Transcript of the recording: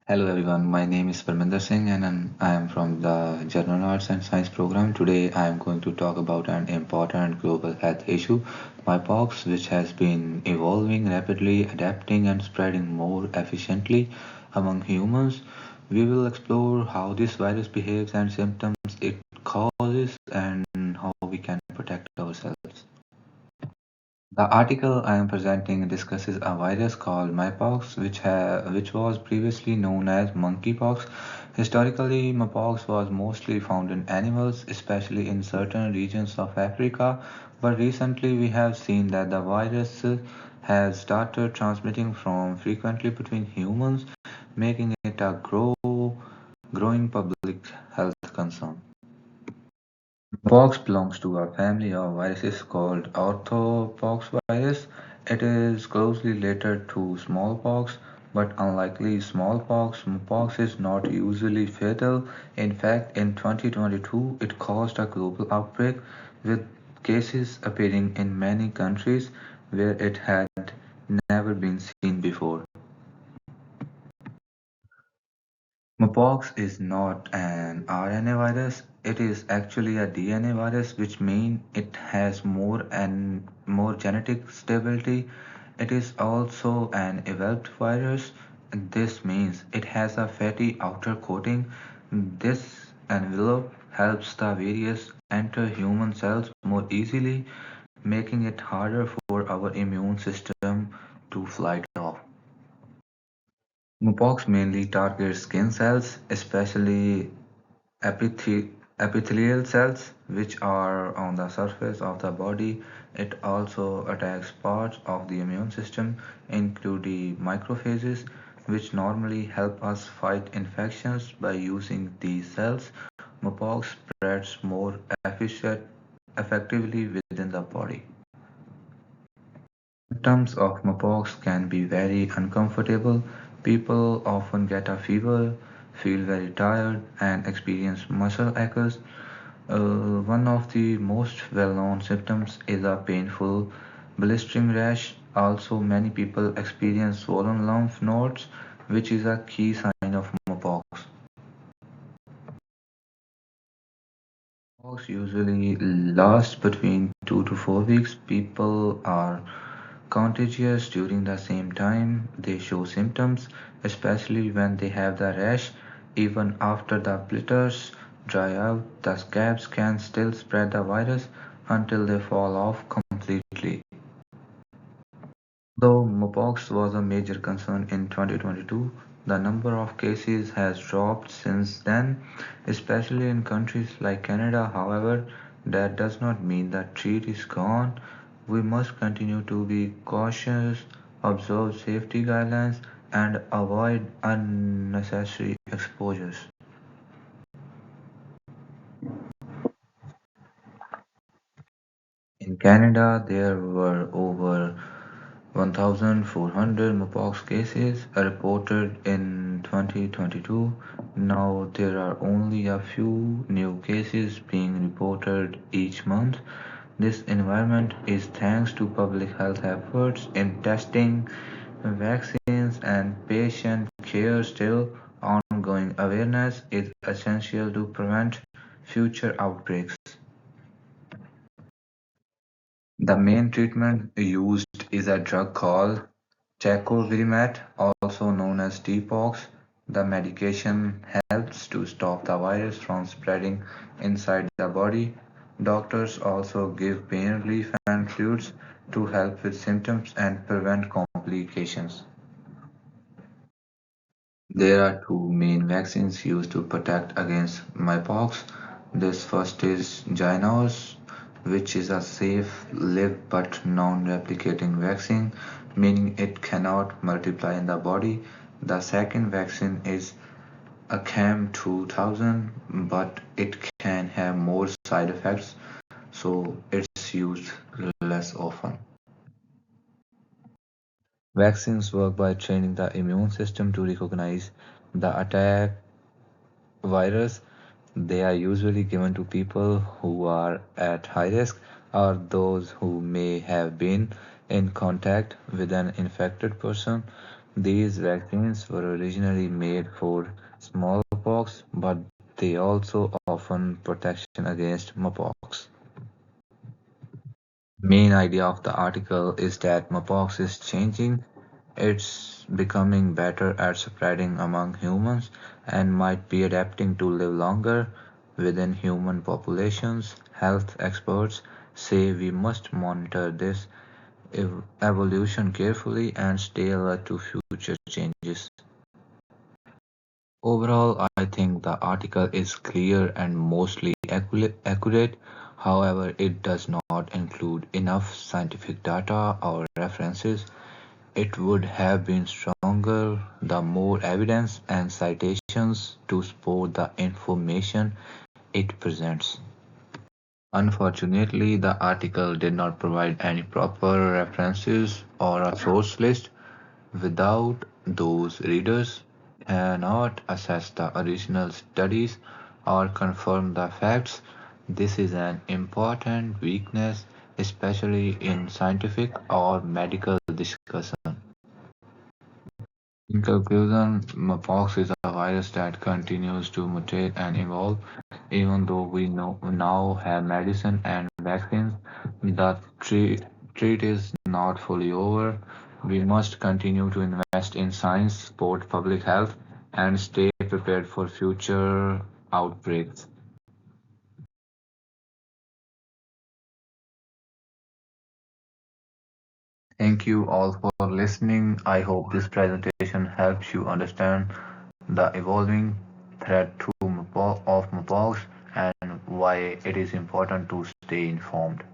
Hello everyone, my name is Parminder Singh and I am from the General Arts and Science program. Today I am going to talk about an important global health issue, Mpox, which has been evolving rapidly, adapting and spreading more efficiently among humans. We will explore how this virus behaves and symptoms it causes and how we can protect ourselves. The article I am presenting discusses a virus called Mpox, which was previously known as monkeypox. Historically, Mpox was mostly found in animals, especially in certain regions of Africa, but recently we have seen that the virus has started transmitting from frequently between humans, making it a growing public health concern. Pox belongs to a family of viruses called orthopox virus. It is closely related to smallpox, but unlike smallpox, mpox is not usually fatal. In fact, in 2022, it caused a global outbreak with cases appearing in many countries where it had never been seen before. Mpox is not an RNA virus, it is actually a DNA virus, which means it has more genetic stability. It is also an enveloped virus. This means it has a fatty outer coating. This envelope helps the virus enter human cells more easily, making it harder for our immune system to fight off. Mpox mainly targets skin cells, especially epithelial cells, which are on the surface of the body. It also attacks parts of the immune system, including macrophages, which normally help us fight infections by using these cells. Mpox spreads more effectively within the body. Symptoms of mpox can be very uncomfortable. People often get a fever, feel very tired, and experience muscle aches. One of the most well-known symptoms is a painful blistering rash. Also, many people experience swollen lymph nodes, which is a key sign of mpox. Mpox usually lasts between 2 to 4 weeks. People are contagious during the same time they show symptoms, especially when they have the rash. Even after the blisters dry out, the scabs can still spread the virus until they fall off completely. Though Mpox was a major concern in 2022, the number of cases has dropped since then, especially in countries like Canada. However, that does not mean the threat is gone. We must continue to be cautious, observe safety guidelines, and avoid unnecessary exposures. In Canada, there were over 1,400 Mpox cases reported in 2022. Now there are only a few new cases being reported each month. This environment is thanks to public health efforts in testing, vaccines, and patient care. Still, ongoing awareness is essential to prevent future outbreaks. The main treatment used is a drug called tecovirimat, also known as Tpox. The medication helps to stop the virus from spreading inside the body. Doctors also give pain relief and fluids to help with symptoms and prevent complications. There are two main vaccines used to protect against mpox. This first is Jynneos, which is a safe, live but non-replicating vaccine, meaning it cannot multiply in the body. The second vaccine is Acam 2000, but it can have more side effects, so it's used less often. Vaccines work by training the immune system to recognize the attack virus. They are usually given to people who are at high risk or those who may have been in contact with an infected person. These vaccines were originally made for smallpox, but they also offer protection against Mpox. Main idea of the article is that Mpox is changing. It's becoming better at spreading among humans and might be adapting to live longer within human populations. Health experts say we must monitor this evolution carefully and stay alert to future changes. Overall, I think the article is clear and mostly accurate. However, it does not include enough scientific data or references. It would have been stronger the more evidence and citations to support the information it presents. Unfortunately, the article did not provide any proper references or a source list. Without those, readers cannot assess the original studies or confirm the facts. This is an important weakness, especially in scientific or medical discussion. In conclusion, Mpox is a virus that continues to mutate and evolve. Even though we now have medicine and vaccines, the treat is not fully over. We must continue to invest in science, support public health, and stay prepared for future outbreaks. Thank you all for listening. I hope this presentation helps you understand the evolving threat of Mpox and why it is important to stay informed.